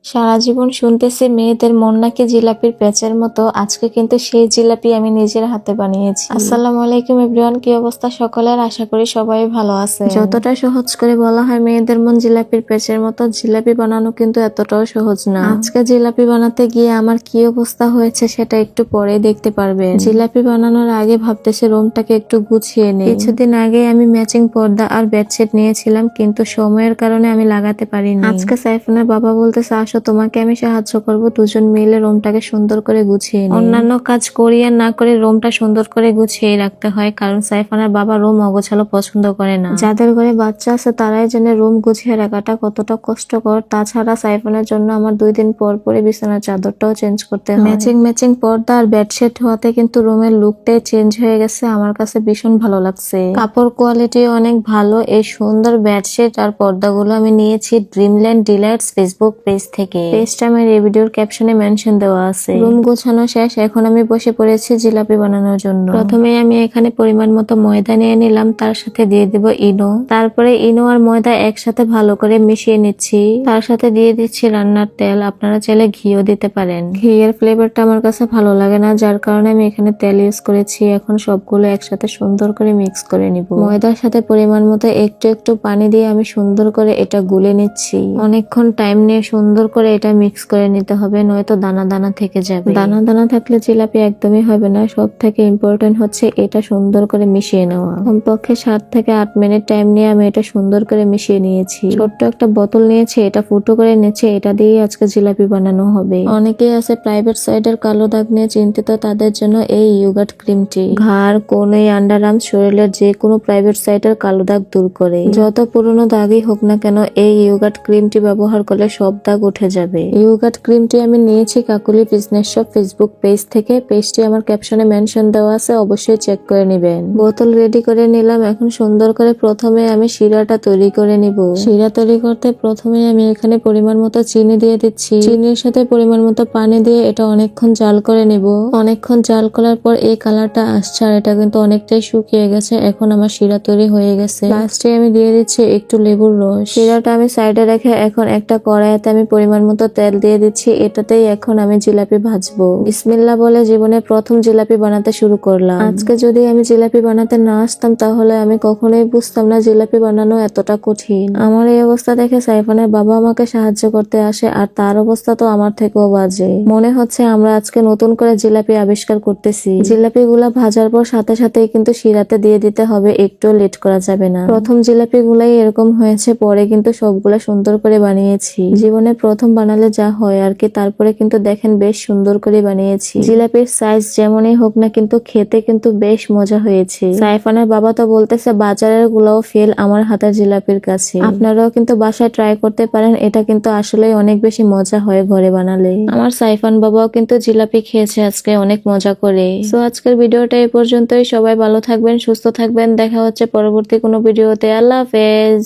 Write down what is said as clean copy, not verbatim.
সারা জীবন শুনতেছি মেয়েদের মন নাকি জিলাপির প্যাঁচের মতো। আজকে কিন্তু সেই জিলাপি আমি নিজের হাতে বানিয়েছি। আসসালামু আলাইকুম এভরিওয়ান, কি অবস্থা সকলের? আশা করি সবাই ভালো আছে। যতটা সহজ করে বলা হয় মেয়েদের মন জিলাপির প্যাঁচের মতো, জিলাপি বানানো কিন্তু এতটাও সহজ না। আজকে জিলাপি বানাতে গিয়ে আমার কি অবস্থা হয়েছে সেটা একটু পরে দেখতে পারবেন। জিলাপি বানানোর আগে ভাবতেছি রুমটাকে একটু গুছিয়ে নেই। কিছুদিন আগে আমি ম্যাচিং পর্দা আর বেডশিট নিয়েছিলাম, কিন্তু সময়ের কারণে আমি লাগাতে পারিনি। আজকে সাইফানের বাবা বলতেছে আসো তোমাকে আমি সাহায্য করব, দুজন মিলে রুমটাকে সুন্দর করে গুছিয়ে নিই। অন্যান্য কাজ করি আর না করে রুমটা সুন্দর করে গুছিয়ে রাখতে হয়, কারণ সাইফানের বাবা রুম অগোছালো পছন্দ করে না। যাদের ঘরে বাচ্চা আছে তারাই জানে রুম গুছিয়ে রাখাটা কতটা কষ্টকর। তাছাড়া সাইফানের জন্য আমার 2 দিন পর পরে বিছানার চাদরটাও চেঞ্জ করতে হয়। ম্যাচিং পর্দা আর বেডশিট হওয়াতে কিন্তু রুমের লুকটাই চেঞ্জ হয়ে গেছে। আমার কাছে ভীষণ ভালো লাগছে। কাপড় কোয়ালিটি অনেক ভালো। এই সুন্দর বেডশিট আর পর্দাগুলো আমি নিয়েছি ড্রিমল্যান্ড ডিলাইটস ফেসবুক পেজ থেকে। পেজটা আমার এই ভিডিওর ক্যাপশনে মেনশন দেওয়া আছে। রুম গোছানো শেষ, এখন আমি বসে পড়েছি জিলাপি বানানোর জন্য। প্রথমে আমি এখানে পরিমাণ মতো ময়দা নিয়ে নিলাম, তার সাথে দিয়ে দেব ইনো। তারপরে ইনো আর ময়দা একসাথে ভালো করে মিশিয়ে নিচ্ছি। তার সাথে দিয়ে দিচ্ছি রান্নার তেল, আপনারা চাইলে ঘিও দিতে পারেন। ঘিয়ের ফ্লেভারটা আমার কাছে ভালো লাগে না, যার কারণে আমি এখানে তেল ইউজ করেছি। এখন সবগুলো একসাথে সুন্দর করে মিক্স করে নিব। ময়দার সাথে পরিমাণ মতো একটু একটু পানি দিয়ে আমি সুন্দর করে এটা গুলে নিচ্ছি। অনেকক্ষণ টাইম নিয়ে সুন্দর করে এটা মিক্স করে নিতে হবে, নয়তো দানা দানা থেকে যাবে। দানা দানা থাকলে জিলাপি একদমই হবে না। সব থেকে ইম্পর্টেন্ট হচ্ছে এটা সুন্দর করে মিশিয়ে নেওয়া। কমপক্ষে 7 থেকে 8 মিনিট টাইম নিয়ে আমি এটা সুন্দর করে মিশিয়ে নিয়েছি। ছোট্ট একটা বোতল নিয়েছি, এটা ফুটো করে নিয়েছি। এটা দিয়ে আজকে জিলাপি বানানো হবে। অনেকেই আছে প্রাইভেট সাইডের কালো দাগ নিয়ে চিন্তিত, তাদের জন্য এই ইয়োগার্ট ক্রিমটি ঘাড়, কোণে, আন্ডারআর্মস, শরীরের যে কোনো প্রাইভেট সাইডের কালো দাগ দূর করে। যত পুরনো দাগই হোক না কেন এই ইয়োগার্ট ক্রিমটি ব্যবহার করলে সব দাগ উঠে যাবে। ইয়োগার্ট ক্রিমটি আমি নিয়েছি Kakuli business shop Facebook page থেকে। পেজটি আমার ক্যাপশনে মেনশন দেওয়া আছে, অবশ্যই চেক করে নিবেন। বোতল রেডি করে নিলাম। এখন সুন্দর করে প্রথমে আমি শিরাটা তৈরি করে নিব। শিরা তৈরি করতে প্রথমে আমি এখানে পরিমাণ মতো চিনি দিয়ে দিচ্ছি। চিনির সাথে পরিমাণ মতো পানি দিয়ে এটা অনেকক্ষণ জাল করে নিব। অনেকক্ষণ জাল করার পর এই কালারটা আসছে আর এটা কিন্তু অনেকটাই শুকিয়ে গেছে। এখন আমার শিরা তৈরি হয়ে গেছে। লাস্টে আমি দিয়ে দিচ্ছি একটু লেবুর রস। শিরাটা আমি সাইডে রেখে এখন একটা কড়াইতে আমি পরিমাণ মতো তেল দিয়ে দিচ্ছি। এটাতেই এখন আমি জিলাপি ভাজবো। বিসমিল্লাহ বলে জীবনে প্রথম জিলাপি বানাতে শুরু করলাম। আজকে যদি আমি জিলাপি বানাতে না আসতাম তাহলে আমি কখনোই বুঝতাম না জিলাপি বানানো এতটা কঠিন। আমার এই অবস্থা দেখে সাইফানের বাবা আমাকে সাহায্য করতে আসে, আর তার অবস্থা তো আমার থেকেও বাজে। মনে হচ্ছে আমরা আজকে নতুন করে জিলাপি আবিষ্কার করতেছি। জিলাপি গুলা ভাজার পর সাথে সাথেই কিন্তু শিরাতে দিয়ে দিতে হবে, একটু লেট করা যাবে না। প্রথম জিলাপি গুলাই এরকম হয়েছে, পরে কিন্তু সবগুলা সুন্দর করে বানিয়েছি। জীবনে প্রথম বানালে যা হয় আর কি, তারপরে কিন্তু দেখেন বেশ সুন্দর করে বানিয়েছি। জিলাপির সাইজ যেমনই হোক না কিন্তু খেতে কিন্তু বেশ মজা হয়েছে। সাইফানের বাবা তো বলতেছে বাজারের গুলাও ফেল আমার হাতের জিলাপির কাছে। আপনারাও কিন্তু বাসায় ট্রাই করতে পারেন, এটা কিন্তু আসলে অনেক বেশি মজা হয় ঘরে বানালে। আমার সাইফান বাবাও কিন্তু জিলাপি খেয়েছে আজকে অনেক মজা করে। সো আজকের ভিডিওটা এই পর্যন্তই। সবাই ভালো থাকবেন, সুস্থ থাকবেন। দেখা হচ্ছে পরবর্তী কোনো ভিডিওতে। আল্লাহ হাফেজ।